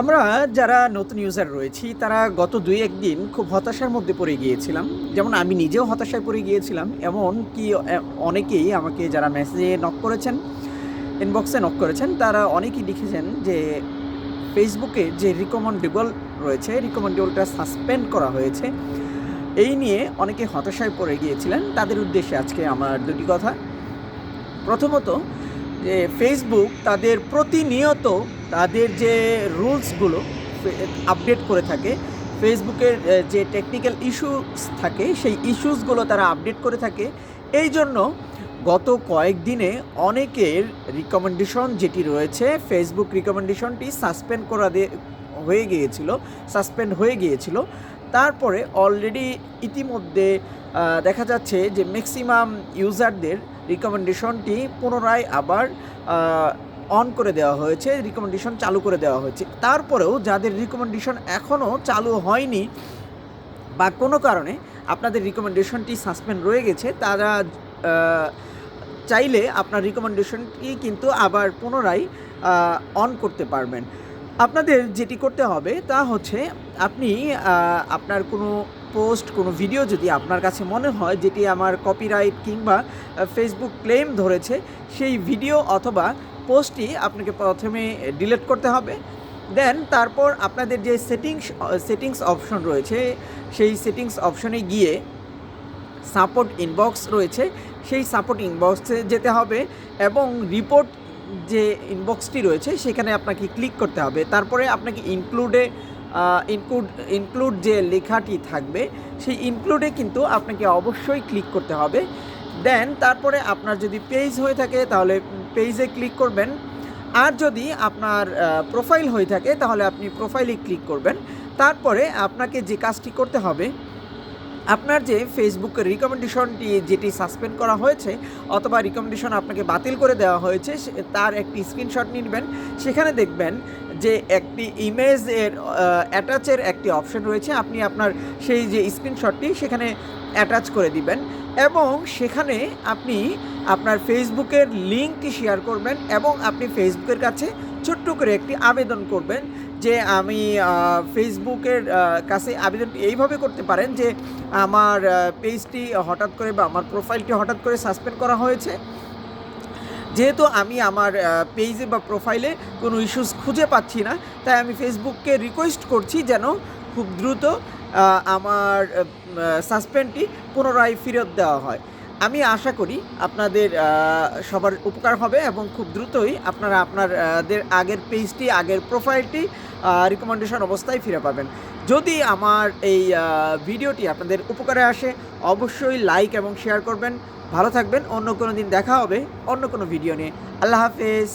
আমরা যারা নতুন ইউজার রয়েছি তারা গত ২-১ দিন খুব হতাশার মধ্যে পড়ে গিয়েছিলাম। যেমন আমি নিজেও হতাশায় পড়ে গিয়েছিলাম। এমন কি অনেকেই আমাকে যারা মেসেজে নক করেছেন, ইনবক্সে নক করেছেন, তারা অনেকেই লিখেছেন যে ফেসবুকে যে রিকমেন্ডেবল রয়েছে, রিকমেন্ডেবলটা সাসপেন্ড করা হয়েছে। এই নিয়ে অনেকে হতাশায় পড়ে গিয়েছিলেন। তাদের উদ্দেশ্যে আজকে আমার ২ টি কথা। প্রথমত, যে ফেসবুক তাদের প্রতিনিয়ত তাদের যে রুলসগুলো আপডেট করে থাকে। ফেসবুকের যে টেকনিক্যাল ইস্যুস থাকে সেই ইস্যুসগুলো তারা আপডেট করে থাকে। এই জন্য গত কয়েকদিনে অনেকের রিকমেন্ডেশন যেটি রয়েছে, ফেসবুক রিকমেন্ডেশনটি সাসপেন্ড হয়ে গিয়েছিল। তারপরে অলরেডি ইতিমধ্যে দেখা যাচ্ছে যে ম্যাক্সিমাম ইউজারদের রিকমেন্ডেশনটি পুনরায় আবার অন করে দেওয়া হয়েছে, রিকমেন্ডেশন চালু করে দেওয়া হয়েছে। তারপরেও যাদের রিকমেন্ডেশন এখনও চালু হয়নি বা কোনো কারণে আপনাদের রিকমেন্ডেশনটি সাসপেন্ড রয়ে গেছে, তারা চাইলে আপনার রিকমেন্ডেশনটি কিন্তু আবার পুনরায় অন করতে পারবেন। আপনাদের যেটি করতে হবে তা হচ্ছে, আপনি আপনার কোনো পোস্ট, কোনো ভিডিও যদি আপনার কাছে মনে হয় যেটি আমার কপিরাইট কিংবা ফেসবুক ক্লেম ধরেছে, সেই ভিডিও অথবা পোস্টটি আপনাকে প্রথমে ডিলিট করতে হবে। দেন তারপর আপনাদের যে সেটিংস অপশন রয়েছে, সেই সেটিংস অপশনে গিয়ে সাপোর্ট ইনবক্স রয়েছে, সেই সাপোর্ট ইনবক্সে যেতে হবে এবং রিপোর্ট যে ইনবক্সটি রয়েছে সেখানে আপনাকে ক্লিক করতে হবে। তারপরে আপনাকে ইনক্লুড যে লেখাটি থাকবে সেই ইনক্লুডে কিন্তু আপনাকে অবশ্যই ক্লিক করতে হবে। দেন তারপরে আপনার যদি পেজ হয়ে থাকে তাহলে পেজে ক্লিক করবেন, আর যদি আপনার প্রোফাইল হয়ে থাকে তাহলে আপনি প্রোফাইলে ক্লিক করবেন। তারপরে আপনাকে যে কাজটি করতে হবে, আপনার যে ফেসবুকের রিকমেন্ডেশনটি যেটি সাসপেন্ড করা হয়েছে অথবা রিকমেন্ডেশন আপনাকে বাতিল করে দেওয়া হয়েছে, তার একটি স্ক্রিনশট নিবেন। সেখানে দেখবেন যে একটি ইমেজের অ্যাটাচের একটি অপশন রয়েছে। আপনি আপনার সেই যে স্ক্রিনশটটি সেখানে অ্যাটাচ করে দিবেন এবং সেখানে আপনি আপনার ফেসবুকের লিঙ্কটি শেয়ার করবেন এবং আপনি ফেসবুকের কাছে ছোট্ট করে একটি আবেদন করবেন যে আমি ফেসবুকের কাছে আবেদনটি এইভাবে করতে পারেন যে আমার পেজটি হঠাৎ করে বা আমার প্রোফাইলটি হঠাৎ করে সাসপেন্ড করা হয়েছে। যেহেতু আমি আমার পেজে বা প্রোফাইলে কোনো ইস্যুস খুঁজে পাচ্ছি না, তাই আমি ফেসবুককে রিকোয়েস্ট করছি যেন খুব দ্রুত আমার সাসপেন্ডটি পুনরায় ফেরত দেওয়া হয়। আমি আশা করি আপনাদের সবার উপকার হবে এবং খুব দ্রুতই আপনারা আপনাদের আগের পেজটি, আগের প্রোফাইলটি রিকমেন্ডেশন অবস্থায় ফিরে পাবেন। যদি আমার এই ভিডিওটি আপনাদের উপকারে আসে, অবশ্যই লাইক এবং শেয়ার করবেন। ভালো থাকবেন। অন্য কোনো দিন দেখা হবে অন্য কোনো ভিডিও নিয়ে। আল্লাহ হাফেজ।